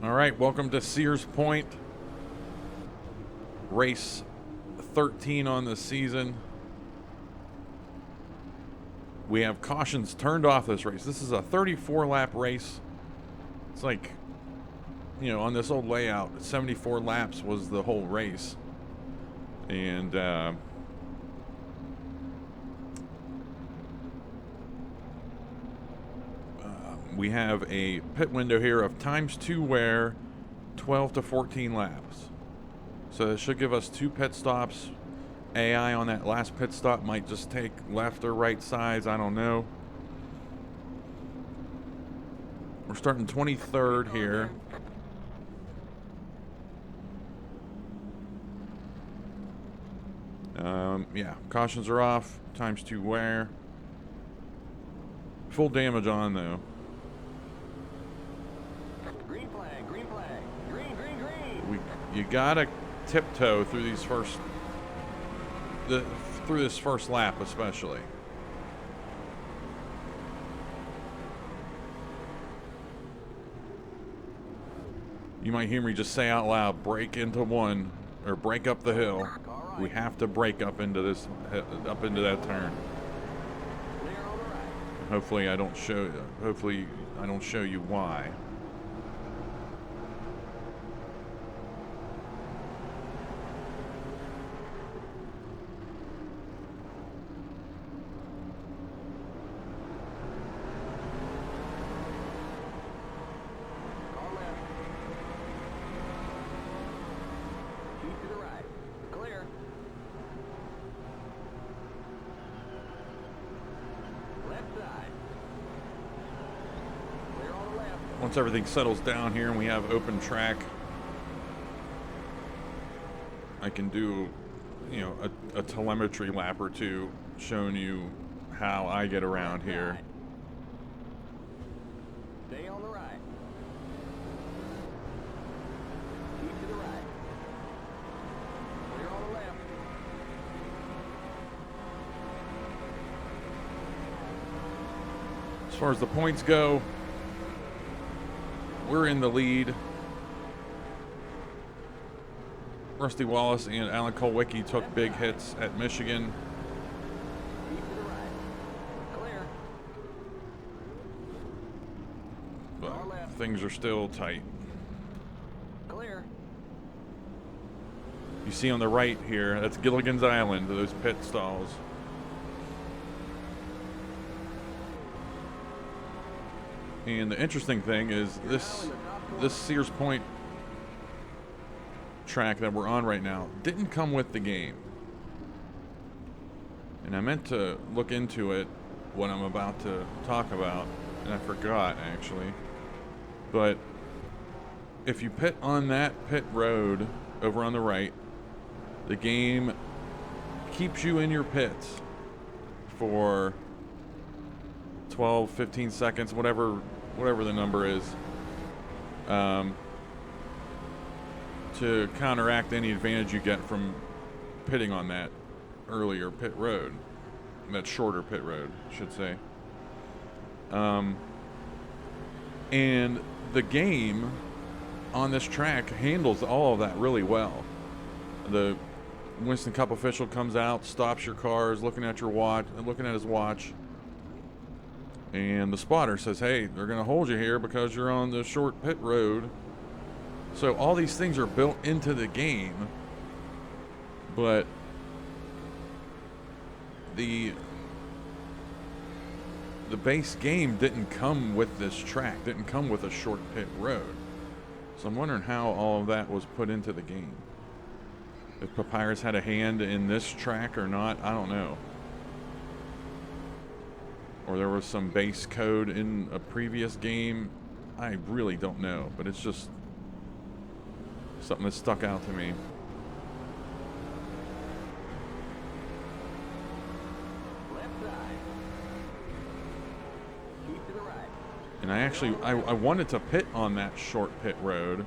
All right, welcome to Sears Point. Race 13 on the season. We have cautions turned off this race. This is a 34-lap race. It's like, you know, on this old layout, 74 laps was the whole race. And we have a pit window here of ×2 wear, 12 to 14 laps. So it should give us 2 pit stops. AI on that last pit stop might just take left or right sides. I don't know. We're starting 23rd here. Yeah, cautions are off. ×2 wear. Full damage on though. Green flag, green flag, green, green, green. You gotta tiptoe through these through this first lap especially. You might hear me just say out loud, break into one or break up the hill. We have to break up into that turn. Hopefully I don't show you why. Once everything settles down here and we have open track, I can do, you know, a telemetry lap or two showing you how I get around here. Stay on the right. Keep to the right. Clear on the left. As far as the points go, we're in the lead. Rusty Wallace and Alan Kulwicki took big hits at Michigan. Keep to the right. Clear. But things are still tight. Clear. You see on the right here, that's Gilligan's Island, those pit stalls. And the interesting thing is this Sears Point track that we're on right now didn't come with the game. And I meant to look into it, what I'm about to talk about, and I forgot actually. But if you pit on that pit road over on the right, the game keeps you in your pits for 12, 15 seconds, whatever the number is, to counteract any advantage you get from pitting on that earlier pit road, that shorter pit road, I should say. And the game on this track handles all of that really well. The Winston Cup official comes out, stops your cars, looking at your watch, looking at his watch. And the spotter says, hey, they're going to hold you here because you're on the short pit road. So all these things are built into the game. But the base game didn't come with this track, didn't come with a short pit road. So I'm wondering how all of that was put into the game. If Papyrus had a hand in this track or not, I don't know. Or there was some base code in a previous game. I really don't know, but it's just something that stuck out to me. Left side. Keep to the right. And I wanted to pit on that short pit road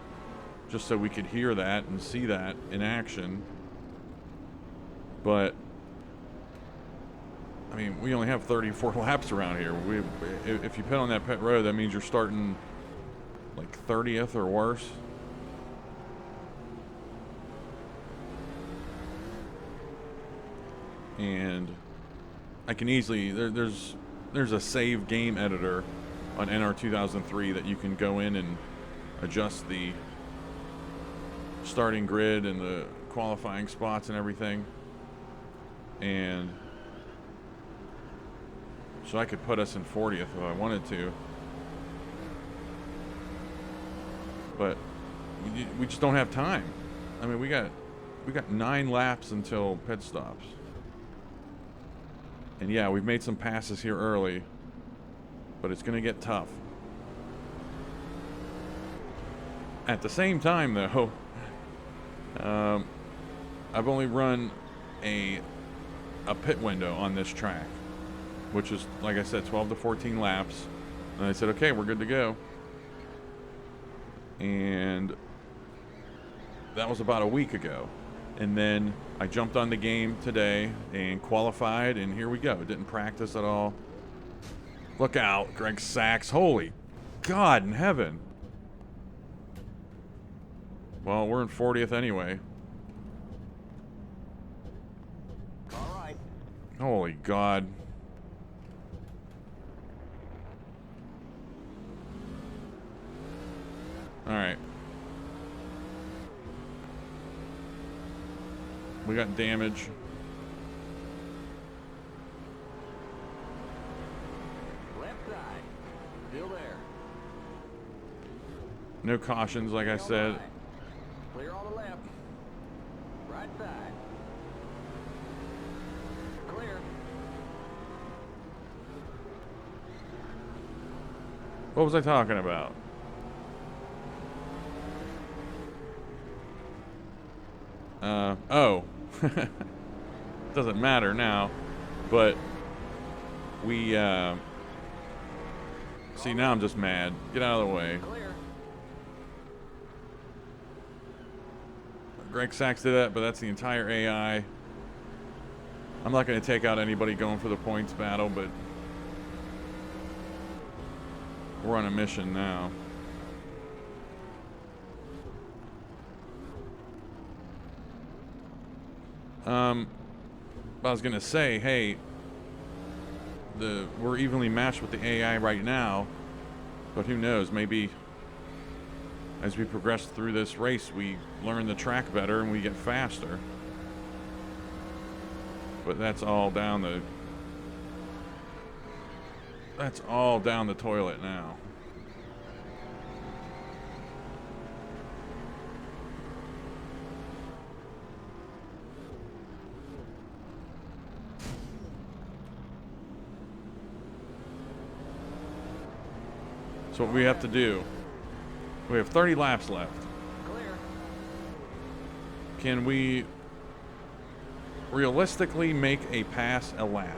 just so we could hear that and see that in action. But I mean, we only have 34 laps around here. If you pit on that pit road, that means you're starting like 30th or worse. And I can easily, there's a save game editor on NR2003 that you can go in and adjust the starting grid and the qualifying spots and everything. And so I could put us in 40th if I wanted to. But we just don't have time. I mean, we got 9 laps until pit stops. And yeah, we've made some passes here early, but it's going to get tough. At the same time, though, I've only run a pit window on this track, which is, like I said, 12 to 14 laps. And I said, okay, we're good to go. And that was about a week ago. And then I jumped on the game today and qualified, and here we go. Didn't practice at all. Look out, Greg Sachs. Holy God in heaven. Well, we're in 40th anyway. All right. Holy God. All right. We got damage. Left side. Still there. No cautions, like I said. Clear on the left. Right side. Clear. What was I talking about? Oh. Doesn't matter now. But we, see, now I'm just mad. Get out of the way. Clear. Greg Sachs did that, but that's the entire AI. I'm not going to take out anybody going for the points battle, but we're on a mission now. I was going to say, hey, we're evenly matched with the AI right now, but who knows, maybe as we progress through this race, we learn the track better and we get faster. But that's all down the toilet now. So what we have to do, we have 30 laps left. Clear. Can we realistically make a pass a lap?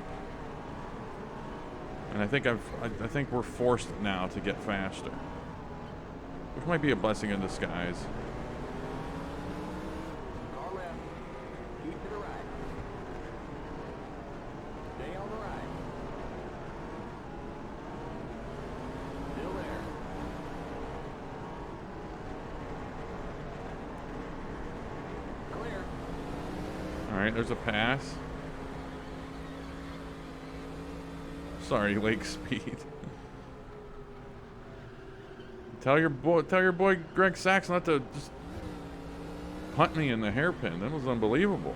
And I think we're forced now to get faster, which might be a blessing in disguise. Car left. Keep to the right. Stay on the right. Still there. Clear. All right, there's a pass. Sorry, Lake Speed. Tell your boy Greg Sachs not to just punt me in the hairpin. That was unbelievable.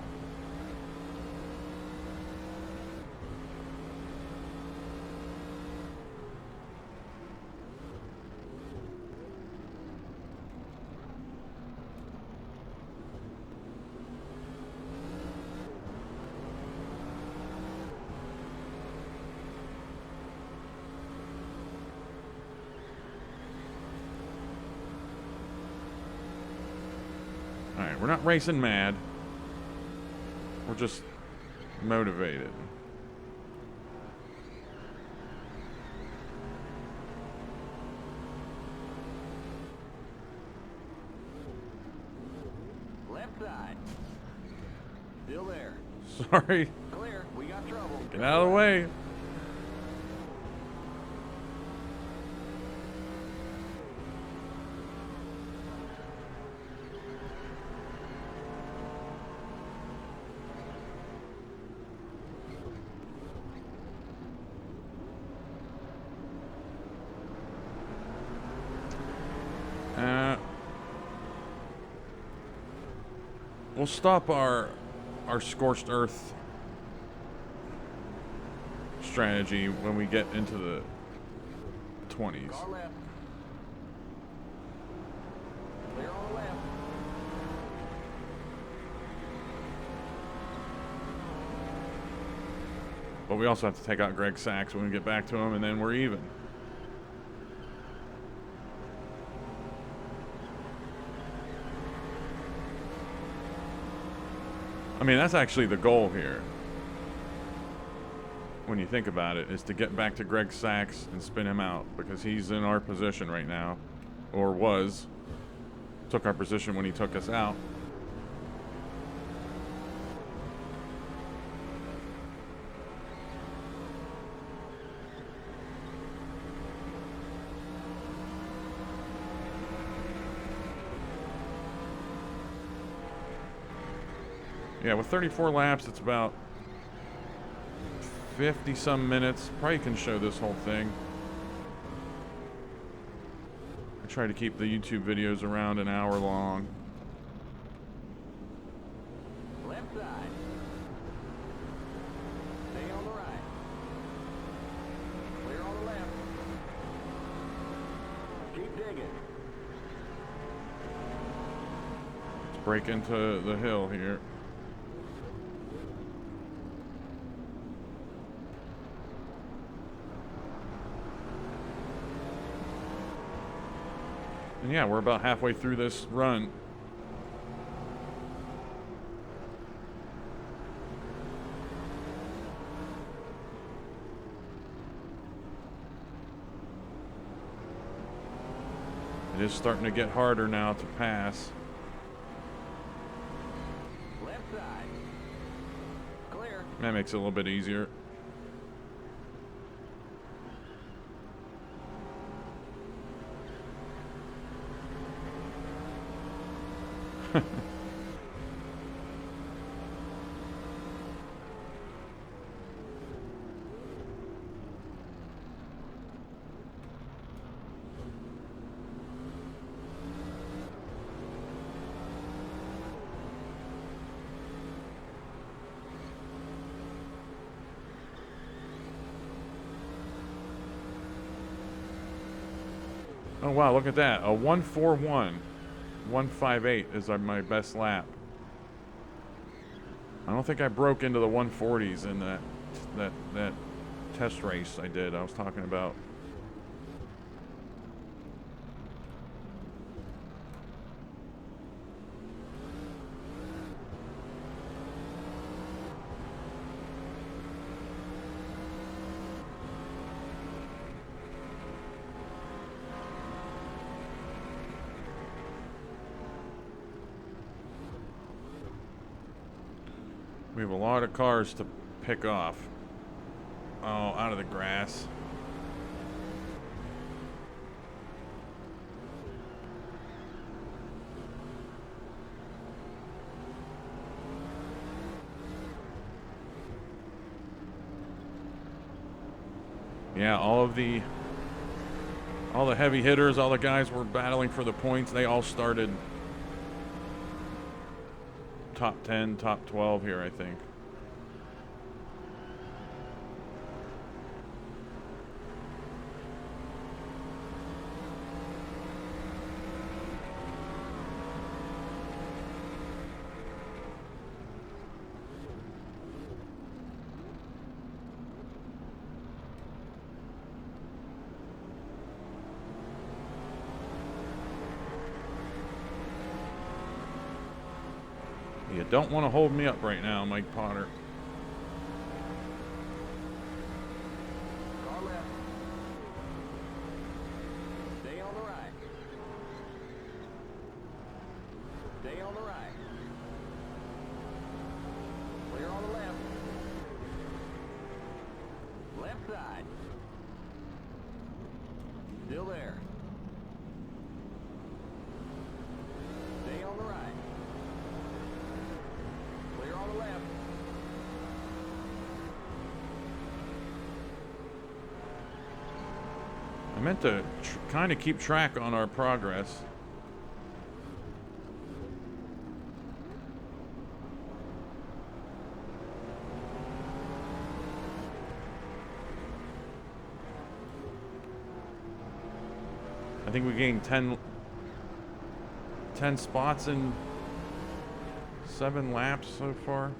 Alright, we're not racing mad. We're just motivated. Left side. Still there. Sorry. Clear. We got trouble. Get out of the way. we'll stop our scorched earth strategy when we get into the 20s. Car left. Clear on the left. But we also have to take out Greg Sachs when we get back to him, and then we're even. I mean, that's actually the goal here. When you think about it, is to get back to Greg Sachs and spin him out, because he's in our position right now, or was. Took our position when he took us out. Yeah, with 34 laps, it's about 50 some minutes. Probably can show this whole thing. I try to keep the YouTube videos around an hour long. Left side. Stay on the right. Clear on the left. Keep digging. Let's break into the hill here. And yeah, we're about halfway through this run. It is starting to get harder now to pass. Left side. Clear. That makes it a little bit easier. Oh wow, look at that. A 141. 158 is my best lap. I don't think I broke into the 140s in that test race I did. I was talking about. We have a lot of cars to pick off. Oh, out of the grass. Yeah, all the heavy hitters, all the guys were battling for the points. They all started top 10, top 12 here, I think. You don't want to hold me up right now, Mike Potter. Car left. Stay on the right. Stay on the right. Clear on the left. Left side. Still there. Stay on the right. Clear on the left. I meant to kind of keep track on our progress. I think we gained 10 spots in 7 laps so far.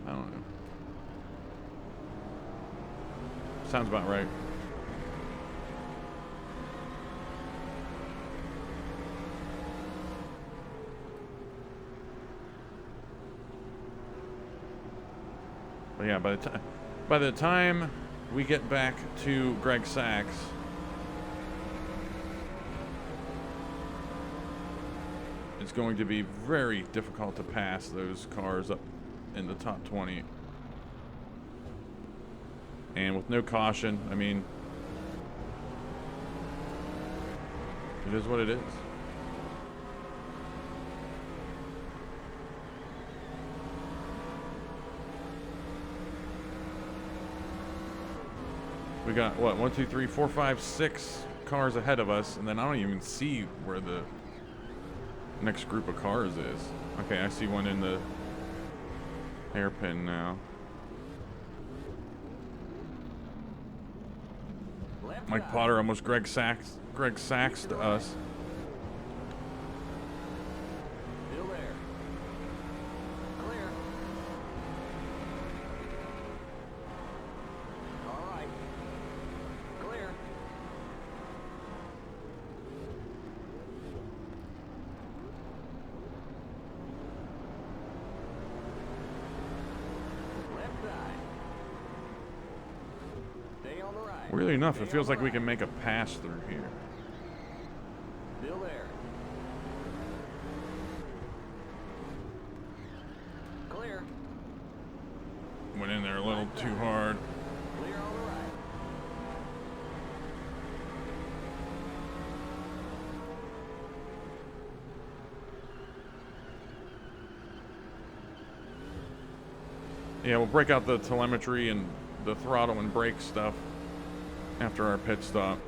I don't know. Sounds about right. But yeah, by the time we get back to Greg Sachs, it's going to be very difficult to pass those cars up in the top 20. And with no caution, I mean, it is what it is. We got, what, 1, 2, 3, 4, 5, 6 cars ahead of us, and then I don't even see where the next group of cars is. Okay, I see one in the hairpin now. Mike Potter almost Greg Sachs to us. Still there. Clear. All right. Clear. Left side. Stay on the right. Weirdly enough, it feels like we can make a pass through here. Still there. Clear. Went in there a little too hard. Clear on the right. Yeah, we'll break out the telemetry and the throttle and brake stuff after our pit stop.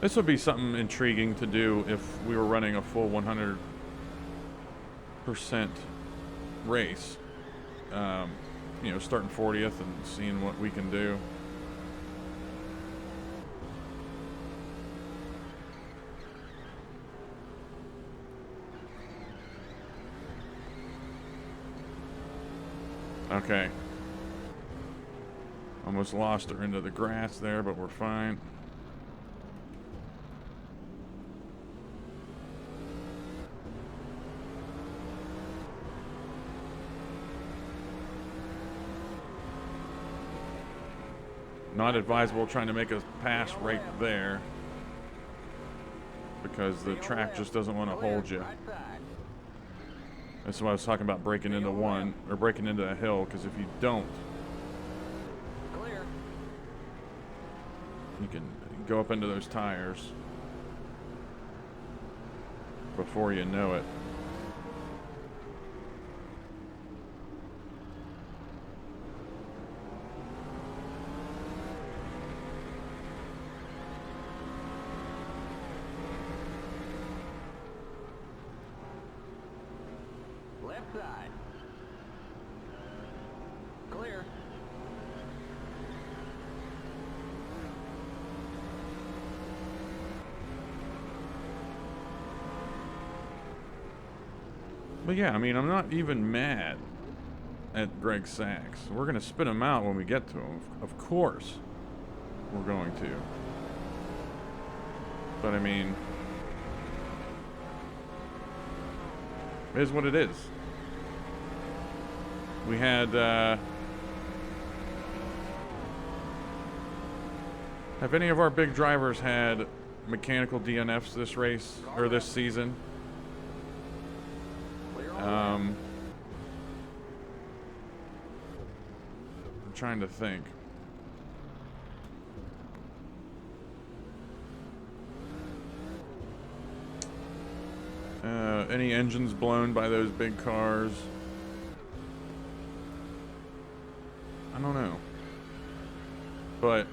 This would be something intriguing to do if we were running a full 100% race. You know, starting 40th and seeing what we can do. Okay. Almost lost her into the grass there, but we're fine. Not advisable trying to make a pass right there, because the track just doesn't want to hold you. That's why I was talking about breaking into one, or breaking into a hill, because if you don't, you can go up into those tires before you know it. Left side. Clear. But yeah, I mean, I'm not even mad at Greg Sachs. We're going to spit him out when we get to him. Of course, we're going to. But I mean, it is what it is. We had, have any of our big drivers had mechanical DNFs this race, or this season? I'm trying to think. Any engines blown by those big cars? I don't know. But,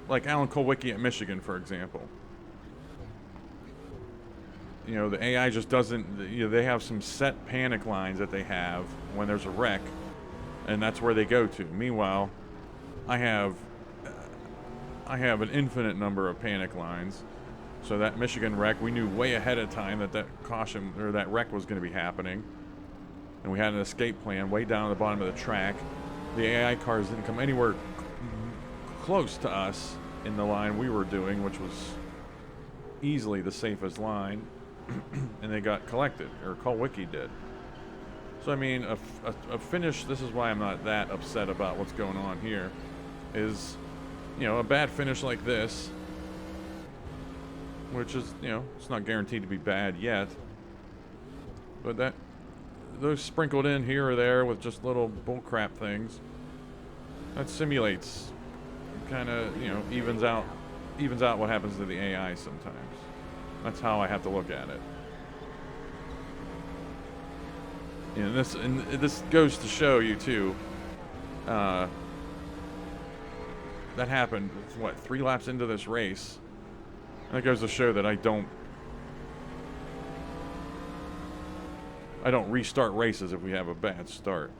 like Alan Kulwicki at Michigan, for example. You know, the AI just doesn't, you know, they have some set panic lines that they have when there's a wreck, and that's where they go to. Meanwhile, I have an infinite number of panic lines. So that Michigan wreck, we knew way ahead of time that that wreck was going to be happening. And we had an escape plan way down at the bottom of the track. The AI cars didn't come anywhere close to us in the line we were doing, which was easily the safest line. And they got collected, or Colwicki did. So I mean, a finish, this is why I'm not that upset about what's going on here, is, you know, a bad finish like this, which is, you know, it's not guaranteed to be bad yet, but those sprinkled in here or there with just little bullcrap things, that simulates, kind of, you know, evens out what happens to the AI sometimes. That's how I have to look at it. You know, and this goes to show you too. That happened, what, 3 laps into this race. And that goes to show that I don't restart races if we have a bad start.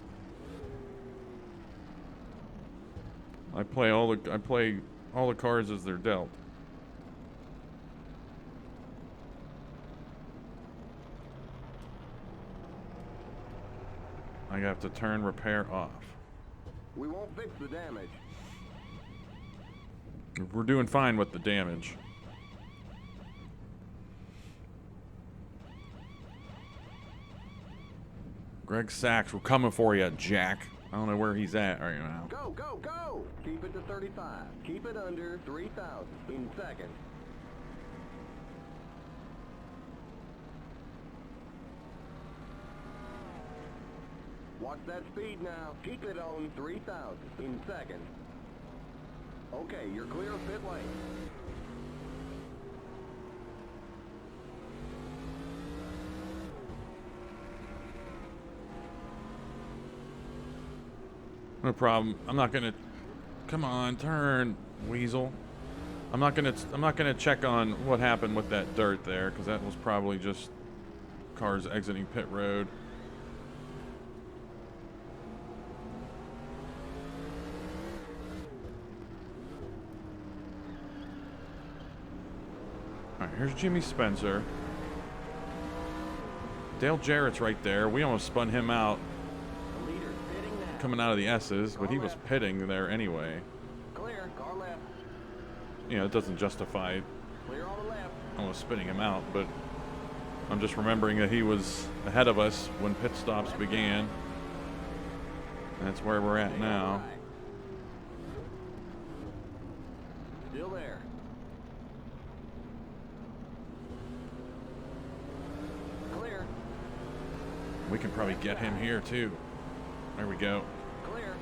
I play all the cards as they're dealt. I have to turn repair off. We won't fix the damage. We're doing fine with the damage. Greg Sachs, we're coming for you, Jack. I don't know where he's at right now. Go, go, go! Keep it to 35. Keep it under 3,000 in seconds. Watch that speed now. Keep it on 3,000 in seconds. Okay, you're clear of pit lane. No problem. I'm not gonna. Come on, turn, weasel. I'm not gonna check on what happened with that dirt there, because that was probably just cars exiting pit road. All right, here's Jimmy Spencer. Dale Jarrett's right there. We almost spun him out coming out of the S's, but he was pitting there anyway. Clear, car left. You know, it doesn't justify Clear on the left. almost spinning him out, but I'm just remembering that he was ahead of us when pit stops began. And that's where we're at now. Still there. Clear. We can probably get him here too. There we go. Clear.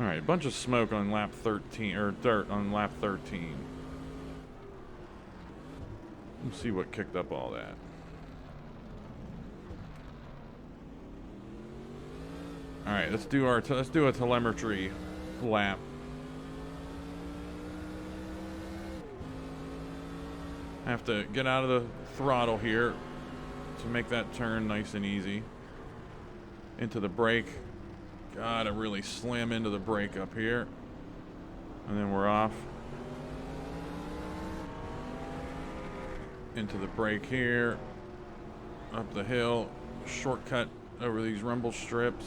All right, a bunch of smoke on lap 13, or dirt on lap 13. Let's see what kicked up all that. All right, let's do a telemetry lap. I have to get out of the throttle here to make that turn nice and easy. Into the brake. Gotta really slam into the brake up here. And then we're off. Into the brake here. Up the hill. Shortcut over these rumble strips.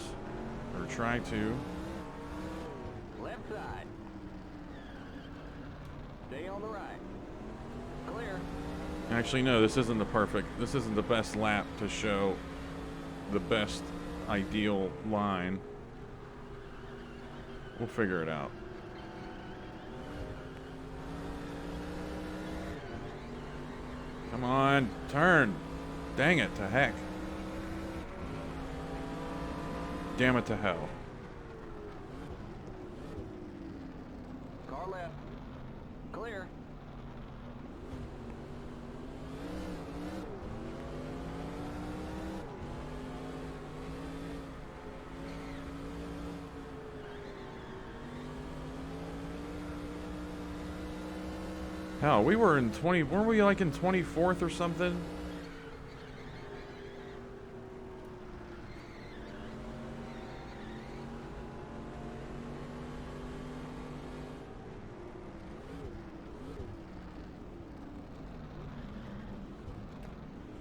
Or try to. Left side. Stay on the right. Clear. Actually, no, this isn't the best lap to show the best ideal line. We'll figure it out. Come on, turn. Dang it, to heck. Damn it to hell. Car left. Clear. Hell, we were in 20. Weren't we like in 24th or something?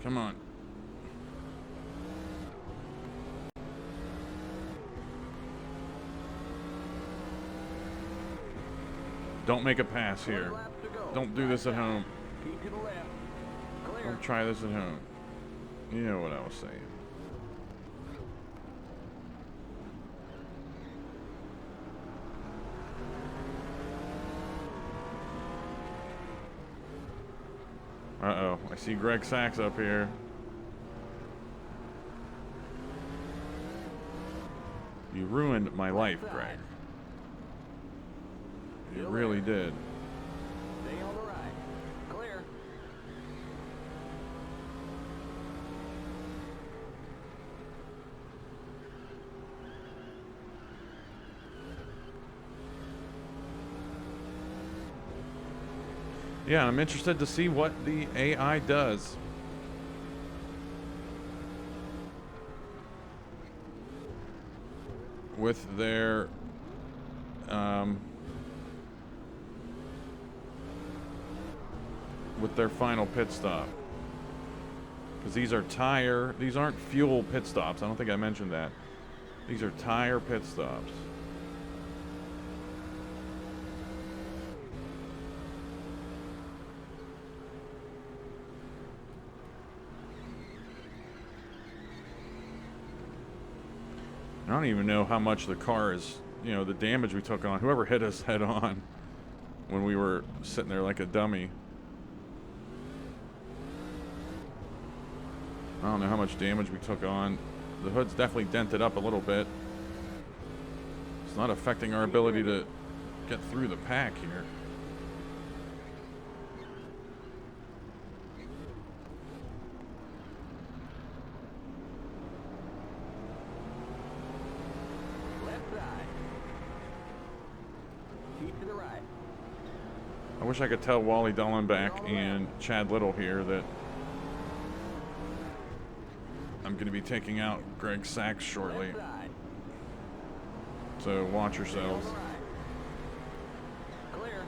Come on. Don't make a pass here. Don't do this at home. Keep to the left. Clear. Don't try this at home. You know what I was saying. Uh-oh. I see Greg Sachs up here. You ruined my life, Greg. You really did. Stay on the right. Clear. Yeah, I'm interested to see what the AI does. With their final pit stop. Because these aren't fuel pit stops. I don't think I mentioned that. These are tire pit stops. I don't even know how much the car is, the damage we took on. Whoever hit us head on when we were sitting there like a dummy. I don't know how much damage we took on. The hood's definitely dented up a little bit. It's not affecting our ability to get through the pack here. Left side. Keep to the right. I wish I could tell Wally Dollenbach and Chad Little here that I'm going to be taking out Greg Sachs shortly. Left side. So watch yourselves. On the right. Clear.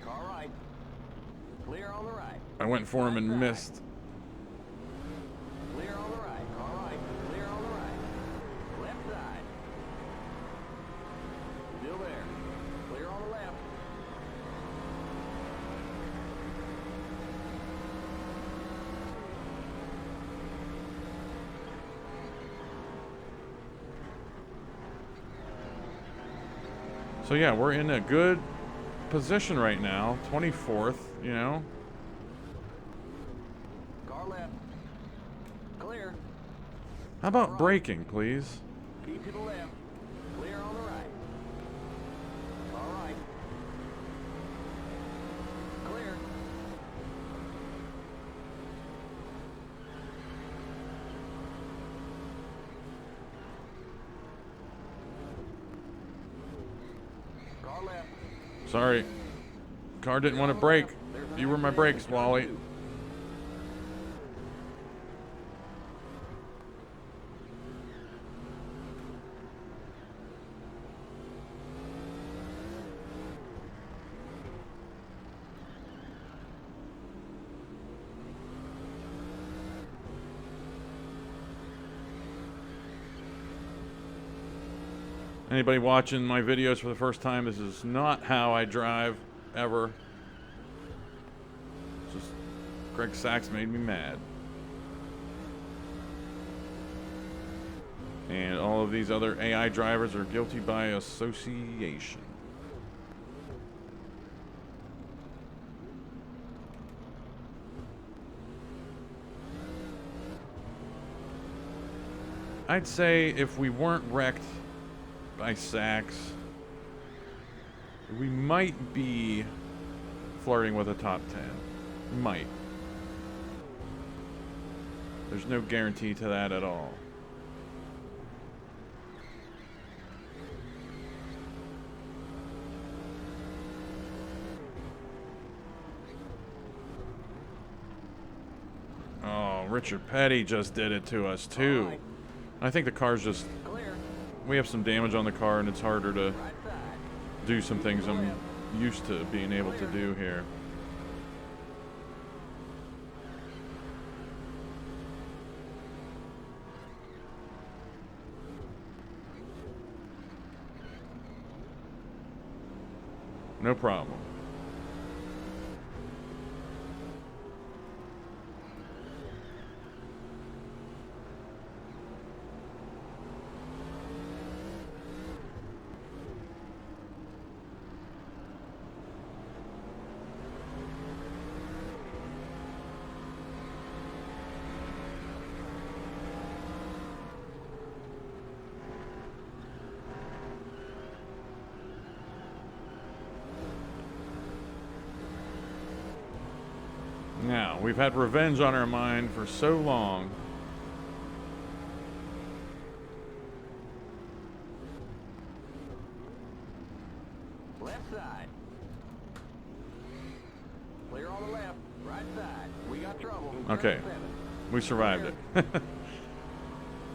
Car right. Clear on the right. I went for him and missed. Clear on the right. Car right. Clear on the right. Left side. Still there. Clear on the left. So yeah, we're in a good position right now. 24th, Car left. Clear. How about braking, please? Keep to the left. Clear on the right. Car right. Clear. Car left. Sorry. Car didn't want to brake. You were my brakes, Wally. Anybody watching my videos for the first time, this is not how I drive, ever. It's just Greg Sachs made me mad. And all of these other AI drivers are guilty by association. I'd say if we weren't wrecked by sacks, we might be flirting with a top 10. Might. There's no guarantee to that at all. Oh, Richard Petty just did it to us too. Right. I think the car's just, Clear. we have some damage on the car and it's harder to Right side. do some things I'm used to being able to do here. No problem. Now, we've had revenge on our mind for so long. Left side. Clear on the left. Right side. We got trouble. Okay. 7. We survived it.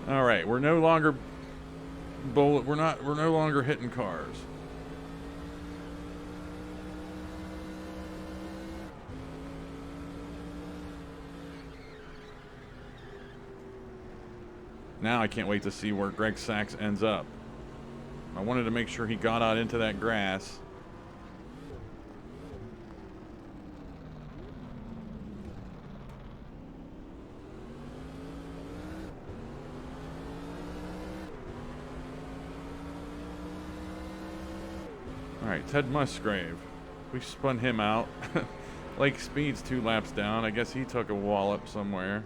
All right, we're no longer we're no longer hitting cars. Now I can't wait to see where Greg Sachs ends up. I wanted to make sure he got out into that grass. All right, Ted Musgrave. We spun him out. Lake Speed's 2 laps down. I guess he took a wallop somewhere.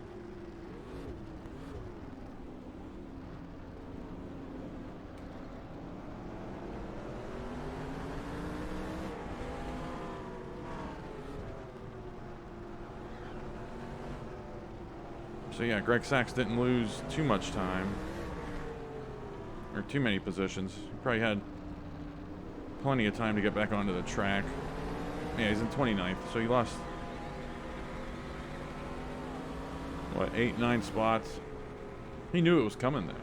So yeah, Greg Sachs didn't lose too much time. Or too many positions. He probably had plenty of time to get back onto the track. Yeah, he's in 29th, so he lost, what, 8, 9 spots? He knew it was coming there.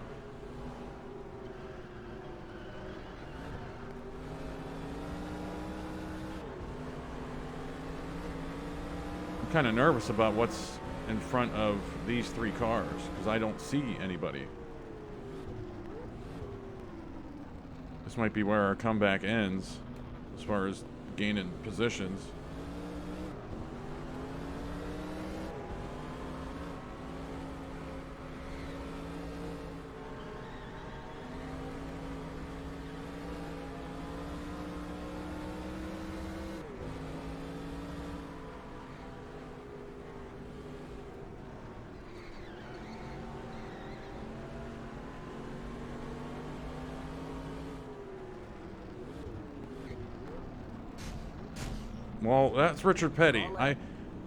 I'm kind of nervous about what's in front of these 3 cars, because I don't see anybody. This might be where our comeback ends, as far as gaining positions. Well, that's Richard Petty.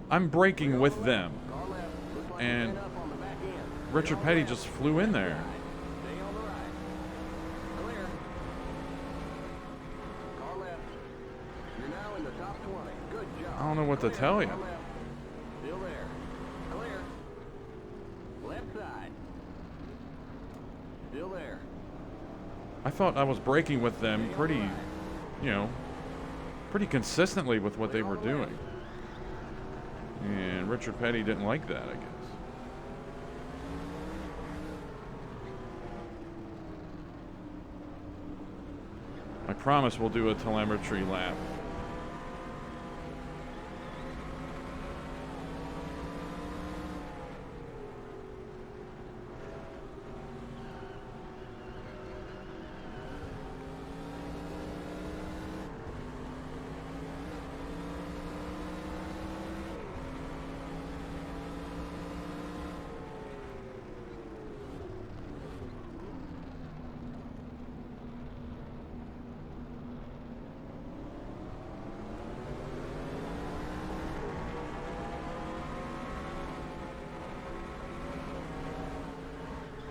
I'm braking with them. Car left. Looks like And you ran up on the back end. Richard Petty just flew in there. Stay on the right. Clear. Car left. You're now in the top 20. Good job. I don't know what to Clear. tell you. Car left. Still there. Clear. Left side. Still there. I thought I was braking with them pretty, pretty consistently with what they were doing. And Richard Petty didn't like that, I guess. I promise we'll do a telemetry lap.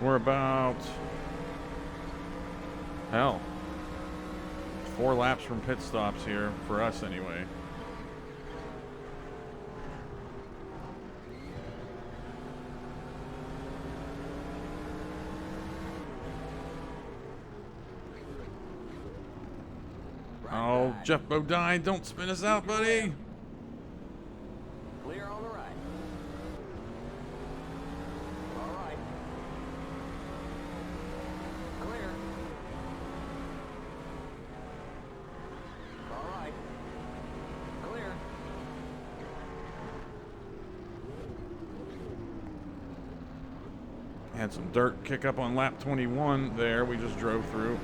We're about, hell, 4 laps from pit stops here, for us anyway. Oh, Jeff Bodine, don't spin us out, buddy. Clear on the right. All right. Clear. All right. Clear. Had some dirt kick up on lap 21 there. We just drove through.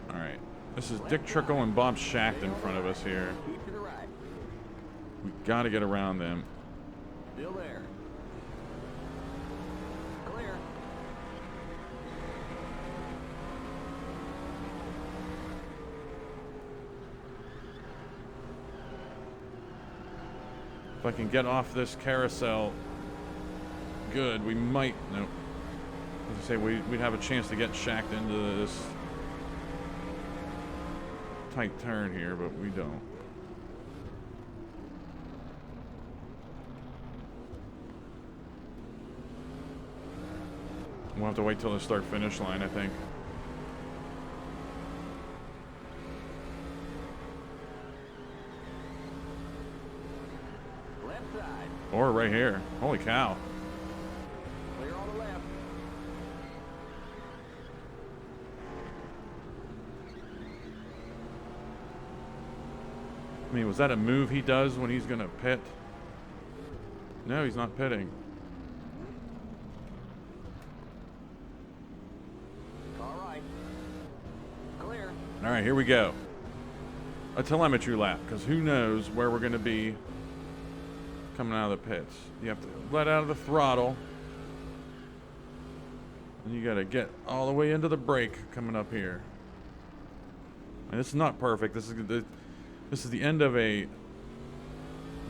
All right. This is Dick Trickle and Bob Schacht in front of us here. Keep to the right. We got to get around them. Still there. Clear. If I can get off this carousel good, we might, nope. As I say, we'd have a chance to get Schacht into this tight turn here, but we don't. We'll have to wait till the start-finish line, I think. Left side. Or right here. Holy cow. Clear on the left. I mean, was that a move he does when he's going to pit? No, he's not pitting. All right. Clear. All right, here we go. A telemetry lap, because who knows where we're going to be coming out of the pits. You have to let out of the throttle. And you got to get all the way into the brake coming up here. And it's not perfect. This is the end of a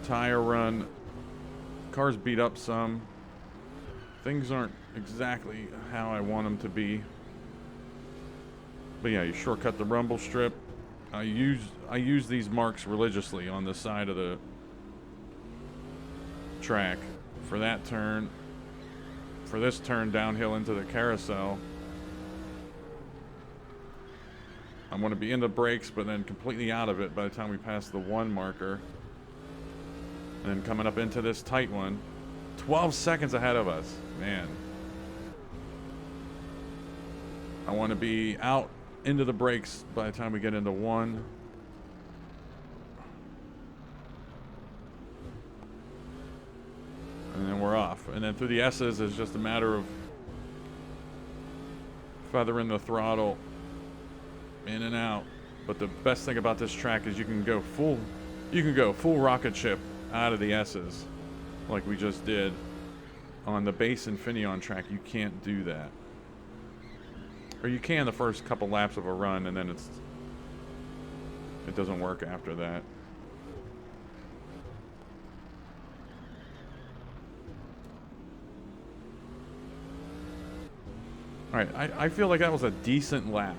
tire run. Car's beat up some. Things aren't exactly how I want them to be. But yeah, you shortcut the rumble strip. I use these marks religiously on the side of the track for that turn. For this turn downhill into the carousel. I want to be in the brakes, but then completely out of it by the time we pass the 1 marker. And then coming up into this tight one. 12 seconds ahead of us. Man. I want to be out into the brakes by the time we get into 1. And then we're off. And then through the S's, it's just a matter of feathering the throttle in and out. But the best thing about this track is you can go full rocket ship out of the S's like we just did. On the base Infineon track, you can't do that. Or you can the first couple laps of a run, and then it doesn't work after that. All right, I feel like that was a decent lap.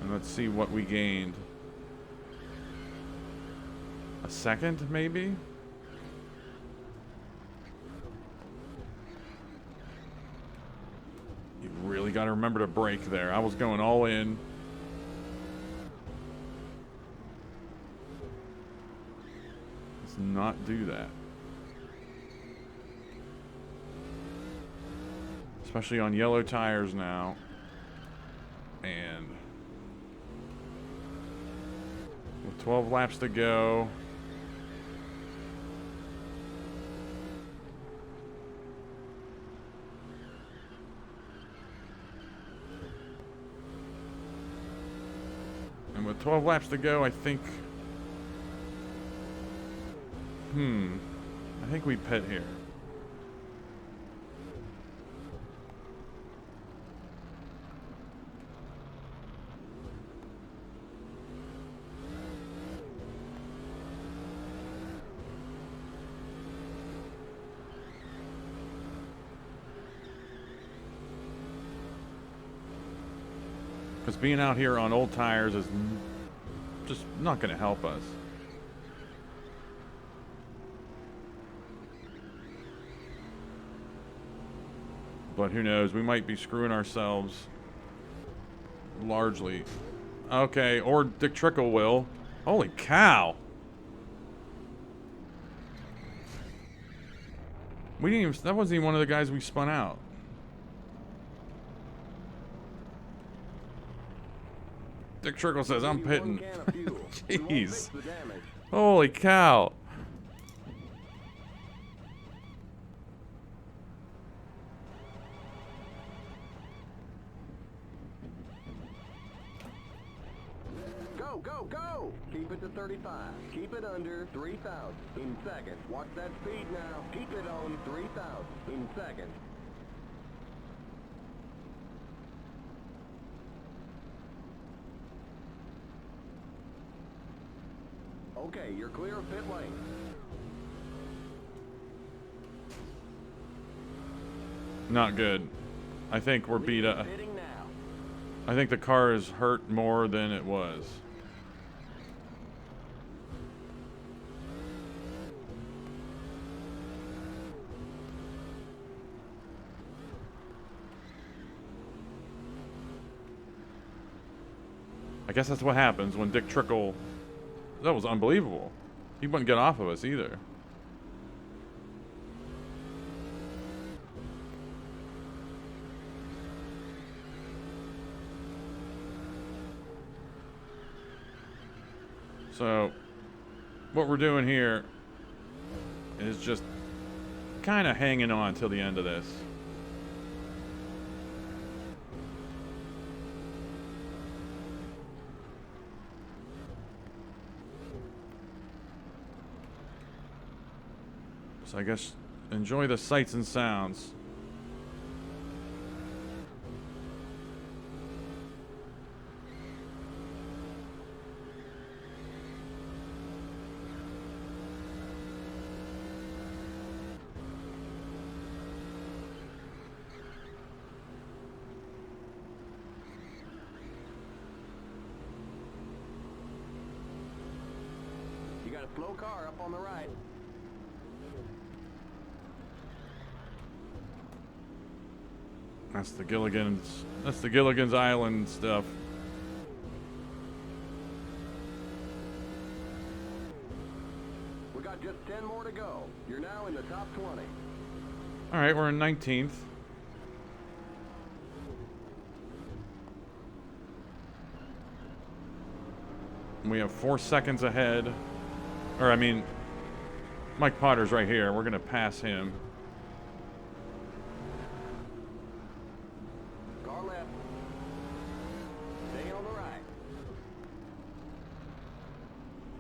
And let's see what we gained. A second, maybe? You really got to remember to brake there. I was going all in. Let's not do that. Especially on yellow tires now. And with 12 laps to go. And with 12 laps to go, I think... I think we pit here. Because being out here on old tires is just not going to help us. But who knows? We might be screwing ourselves largely. Okay, or Dick Trickle will. Holy cow! We didn't even. That wasn't even one of the guys we spun out. Dick Trickle says, I'm pitting. Jeez. Holy cow. Go, go! Keep it to 35. Keep it under 3,000 in seconds. Watch that speed now. Keep it on 3,000 in seconds. Okay, you're clear of pit lane. Not good. I think we're beat up. I think the car is hurt more than it was. I guess that's what happens when Dick Trickle... That was unbelievable. He wouldn't get off of us either. So, what we're doing here is just kind of hanging on till the end of this. So I guess enjoy the sights and sounds. You got a slow car up on the right. That's the Gilligan's Island stuff. We got just 10 more to go. You're now in the top 20. All right, we're in 19th. We have 4 seconds ahead. Or, I mean, Mike Potter's right here. We're going to pass him. Car left. Stay on the right.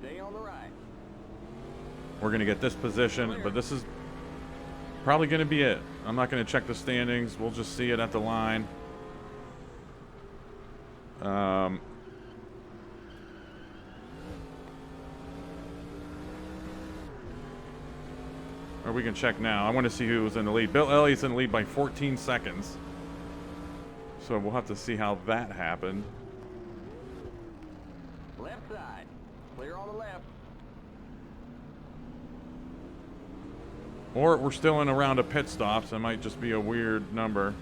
Stay on the right. We're going to get this position, but this is probably going to be it. I'm not going to check the standings. We'll just see it at the line. Or we can check now. I want to see who's in the lead. Bill Elliott's in the lead by 14 seconds. So we'll have to see how that happened. Left side. Clear on the left. Or we're still in a round of pit stops. It might just be a weird number.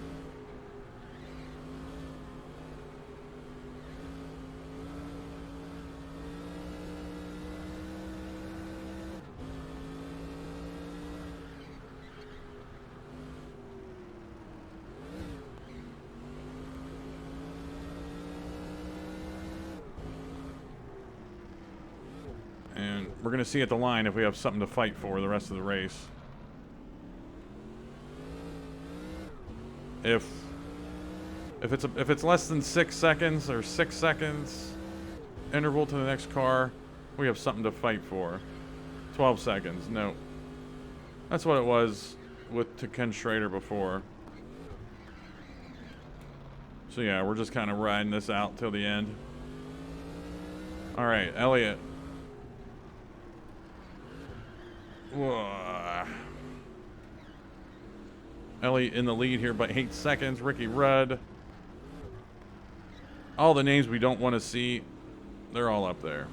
And we're going to see at the line if we have something to fight for the rest of the race. If it's less than 6 seconds or 6 seconds interval to the next car, we have something to fight for. 12 seconds, no. That's what it was to Ken Schrader before. So yeah, we're just kind of riding this out till the end. All right, Elliott. Whoa. Elliott in the lead here by 8 seconds. Ricky Rudd all the names we don't want to see, they're all up there.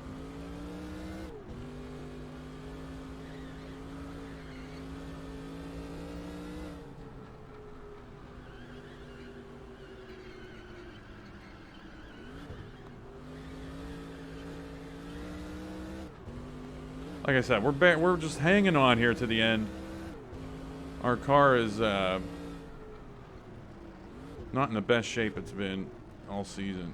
Like I said, we're just hanging on here to the end. Our car is not in the best shape it's been all season.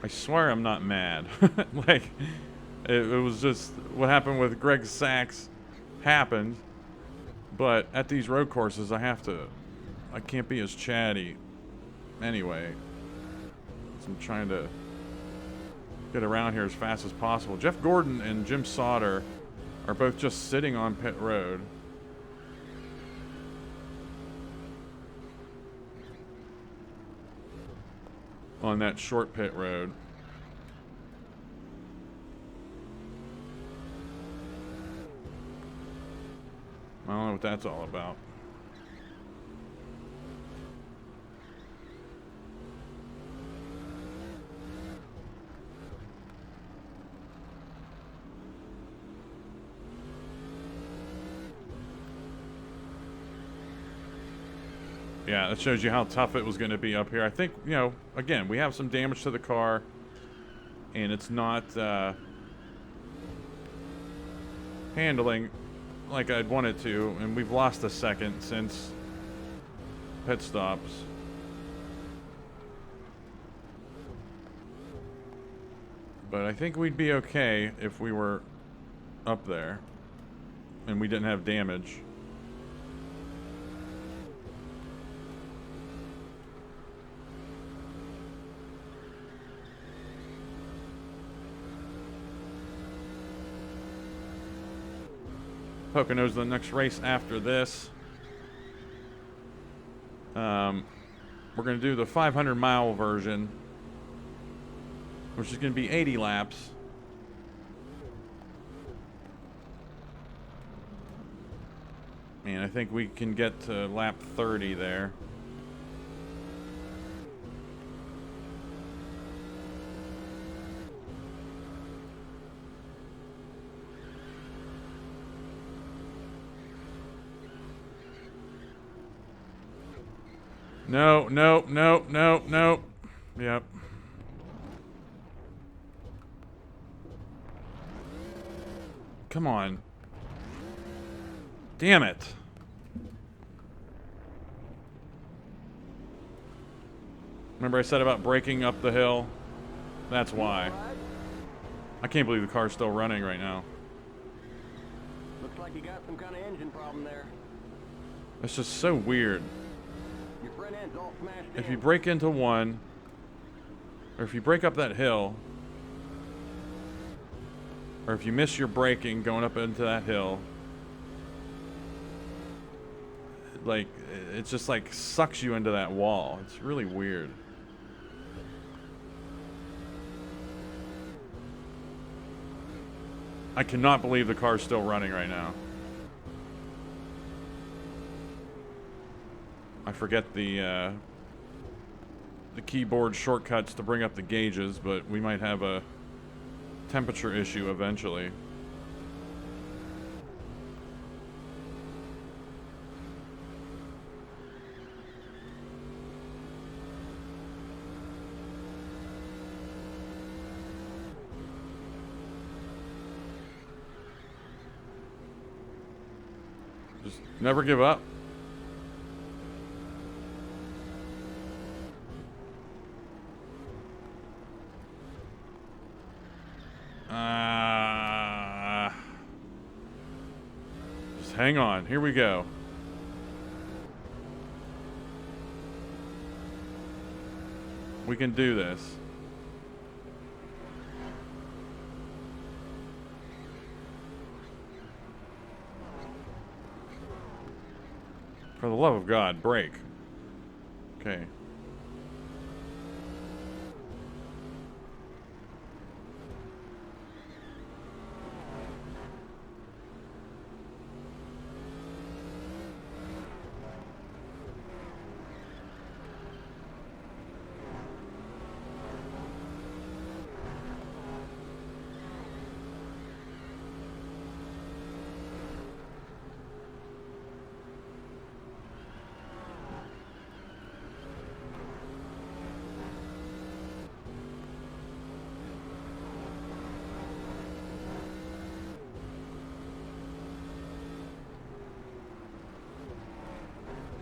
I swear I'm not mad. Like, it was just what happened with Greg Sachs happened. But at these road courses, I can't be as chatty anyway. So I'm trying to get around here as fast as possible. Jeff Gordon and Jim Sauter are both just sitting on pit road. On that short pit road. I don't know what that's all about. Yeah, that shows you how tough it was going to be up here. I think, you know, again, we have some damage to the car, and it's not handling like I'd want it to, and we've lost a second since pit stops. But I think we'd be okay if we were up there and we didn't have damage. Pocono's the next race after this. We're going to do the 500-mile version, which is going to be 80 laps. And I think we can get to lap 30 there. No, no, no, no, no. Yep. Come on. Damn it. Remember I said about braking up the hill? That's why. I can't believe the car's still running right now. Looks like you got some kind of engine problem there. It's just so weird. Your front end's all smashed If in. you break into one, or if you break up that hill, or if you miss your braking going up into that hill, like, it just like sucks you into that wall. It's really weird. I cannot believe the car's still running right now. I forget the keyboard shortcuts to bring up the gauges, but we might have a temperature issue eventually. Just never give up. Just hang on. Here we go. We can do this. For the love of God, brake. Okay.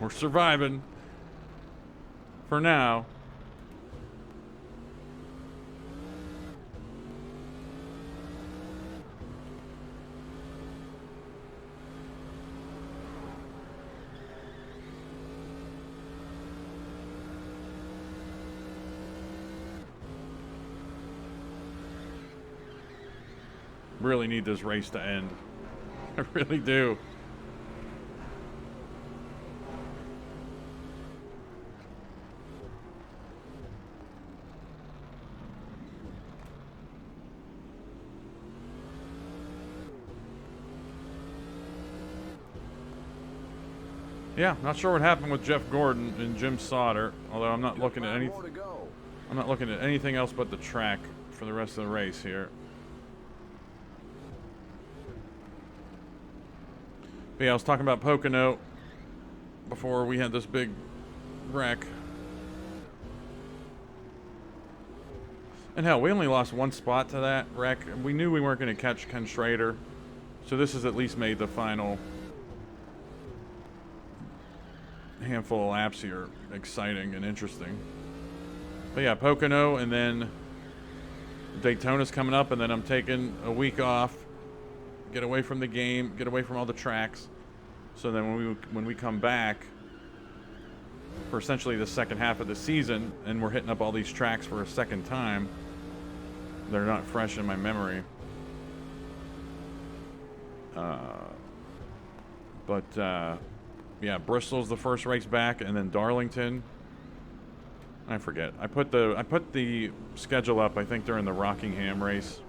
We're surviving. For now. Really need this race to end. I really do. Yeah, not sure what happened with Jeff Gordon and Jim Sauter, although I'm not looking at anything else but the track for the rest of the race here. But yeah, I was talking about Pocono before we had this big wreck. And hell, we only lost one spot to that wreck. We knew we weren't going to catch Ken Schrader, so this has at least made the final handful of laps here exciting and interesting. But yeah, Pocono, and then Daytona's coming up, and then I'm taking a week off, get away from the game, get away from all the tracks, so then when we come back for essentially the second half of the season, and we're hitting up all these tracks for a second time, they're not fresh in my memory. Yeah, Bristol's the first race back, and then Darlington. I forget. I put the schedule up, I think, during the Rockingham race.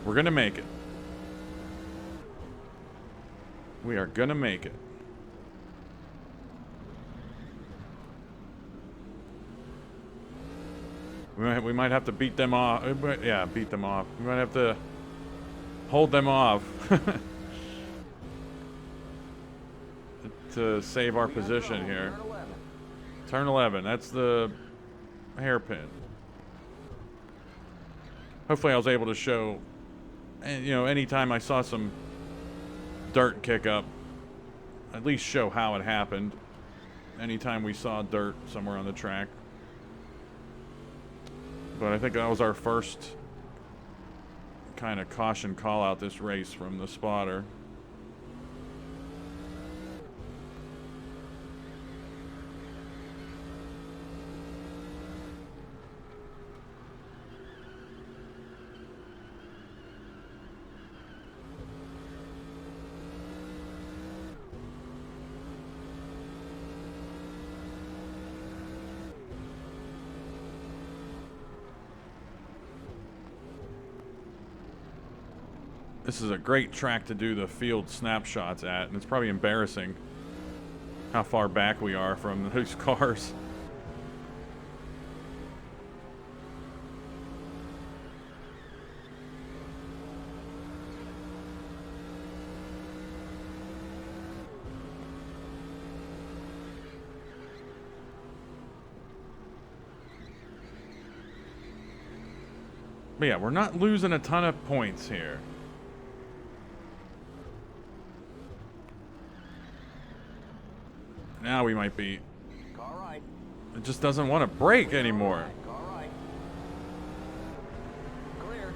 We're gonna make it. We are gonna make it. We might have to beat them off. Yeah, beat them off. We might have to hold them off to save our position here. Turn 11. That's the hairpin. Hopefully I was able to show, and you know, anytime I saw some dirt kick up, at least show how it happened. Anytime we saw dirt somewhere on the track. But I think that was our first kind of caution call out this race from the spotter. This is a great track to do the field snapshots at, and it's probably embarrassing how far back we are from those cars. But yeah, we're not losing a ton of points here. Now we might be. Car right. It just doesn't want to brake anymore. Car right. Clear.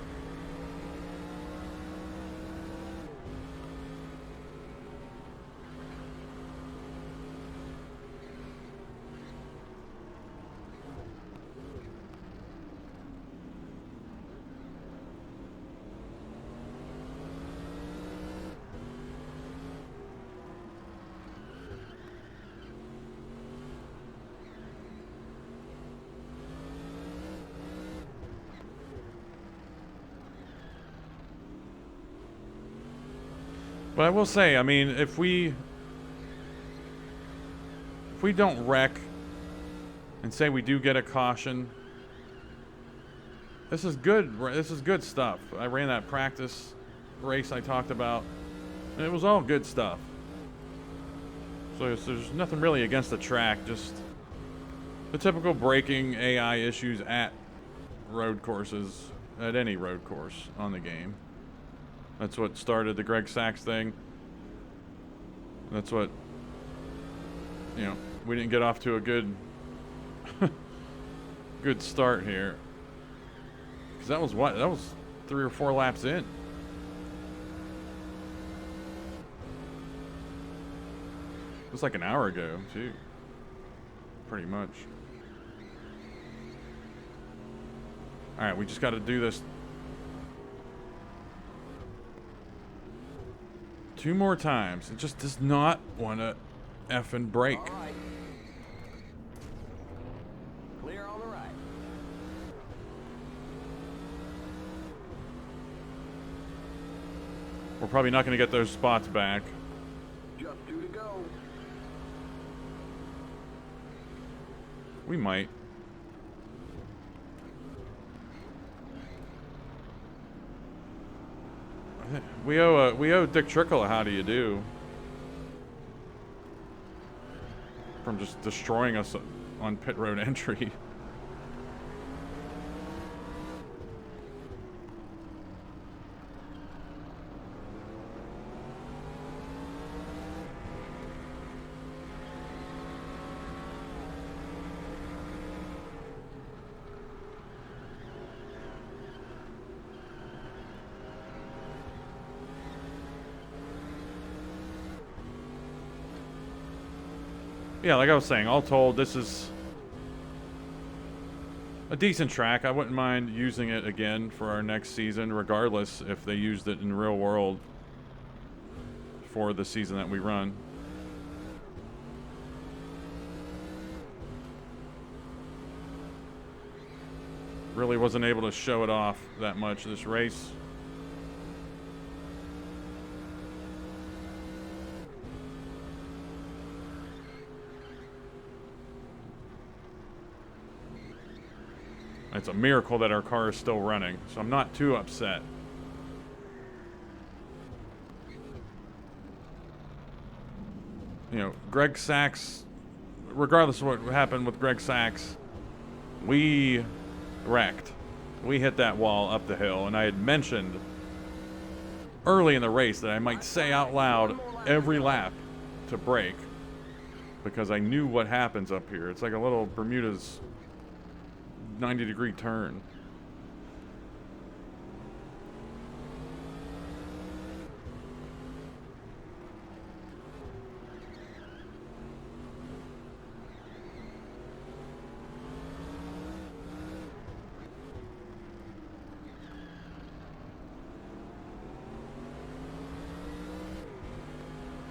But I will say, I mean, if we don't wreck and say we do get a caution, this is good. This is good stuff. I ran that practice race I talked about, and it was all good stuff. So there's nothing really against the track, just the typical braking AI issues at road courses, at any road course on the game. That's what started the Greg Sachs thing. That's what, you know, we didn't get off to a good good start here. Because that was what? That was 3 or 4 laps in. It was like an hour ago, too. Pretty much. Alright, we just got to do this 2 more times. It just does not want to effing brake. All right. Clear on the right. We're probably not going to get those spots back. Just 2 to go. We might. We owe Dick Trickle a how do you do from just destroying us on pit road entry. Yeah, like I was saying, all told, this is a decent track. I wouldn't mind using it again for our next season, regardless if they used it in real world for the season that we run. Really wasn't able to show it off that much this race. It's a miracle that our car is still running, so I'm not too upset. You know, Greg Sachs, regardless of what happened with Greg Sachs, we wrecked. We hit that wall up the hill, and I had mentioned early in the race that I might say out loud every lap to brake, because I knew what happens up here. It's like a little Bermuda's 90-degree turn.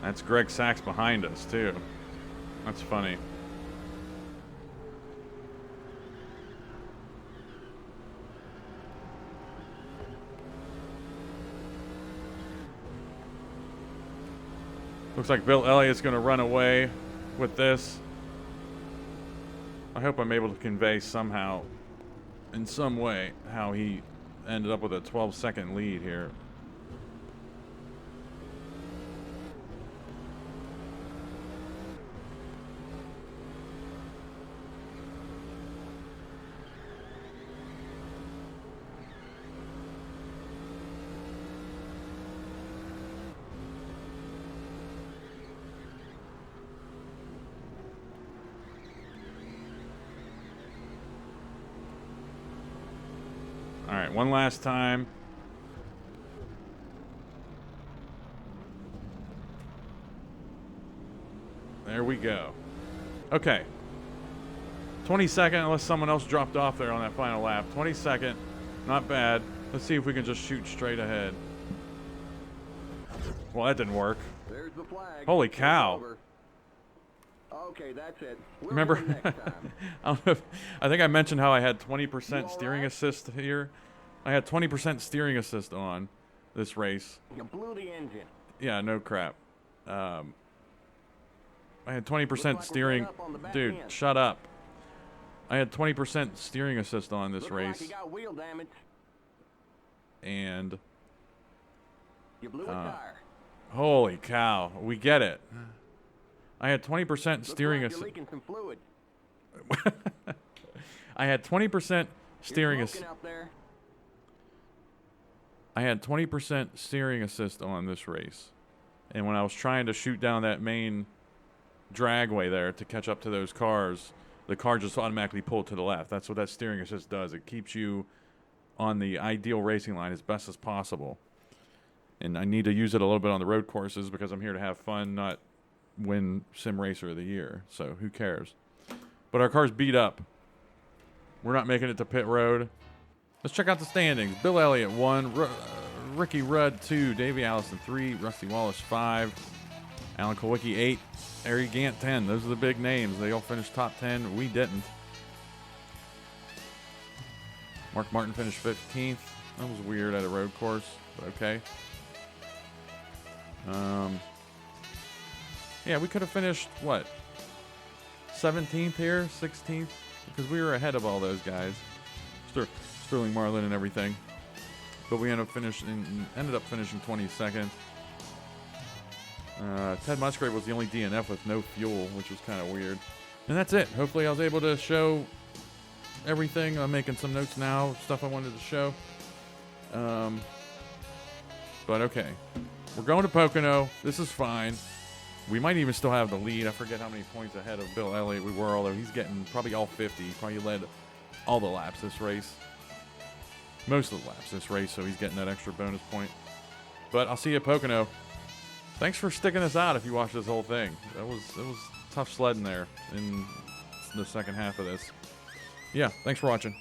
That's Greg Sachs behind us, too. That's funny. Looks like Bill Elliott's going to run away with this. I hope I'm able to convey somehow, in some way, how he ended up with a 12-second lead here. All right, one last time. There we go. Okay. 22nd, unless someone else dropped off there on that final lap. 22nd, not bad. Let's see if we can just shoot straight ahead. Well, that didn't work. There's the flag. Holy cow. Okay, that's it. Remember, Next time. I think I mentioned how I had 20% steering assist here. I had 20% steering assist on this race. You blew the engine. Yeah, no crap. I had 20% steering. Dude, shut up. I had 20% steering assist on this race. Like you got wheel damage. And You blew a tire. holy cow, we get it. I had 20% steering Looks assist. like you're leaking some fluid. I had 20% steering You're assist. smoking out there. I had 20% steering assist on this race. And when I was trying to shoot down that main dragway there to catch up to those cars, the car just automatically pulled to the left. That's what that steering assist does. It keeps you on the ideal racing line as best as possible. And I need to use it a little bit on the road courses because I'm here to have fun, not win Sim Racer of the Year. So who cares? But our car's beat up. We're not making it to pit road. Let's check out the standings. Bill Elliott 1, Ricky Rudd 2, Davey Allison 3, Rusty Wallace 5, Alan Kowicki 8, Ari Gant 10. Those are the big names. They all finished top 10. We didn't. Mark Martin finished 15th. That was weird at a road course, but okay. Yeah, we could have finished, what, 17th here, 16th? Because we were ahead of all those guys. Sterling Marlin and everything. But we ended up finishing 22nd. Ted Musgrave was the only DNF with no fuel, which was kind of weird. And that's it. Hopefully I was able to show everything. I'm making some notes now, stuff I wanted to show. But okay. We're going to Pocono. This is fine. We might even still have the lead. I forget how many points ahead of Bill Elliott we were, although he's getting probably all 50. He probably led all the laps this race. Most of the laps this race, so he's getting that extra bonus point. But I'll see you at Pocono. Thanks for sticking us out if you watched this whole thing. It was tough sledding there in the second half of this. Yeah, thanks for watching.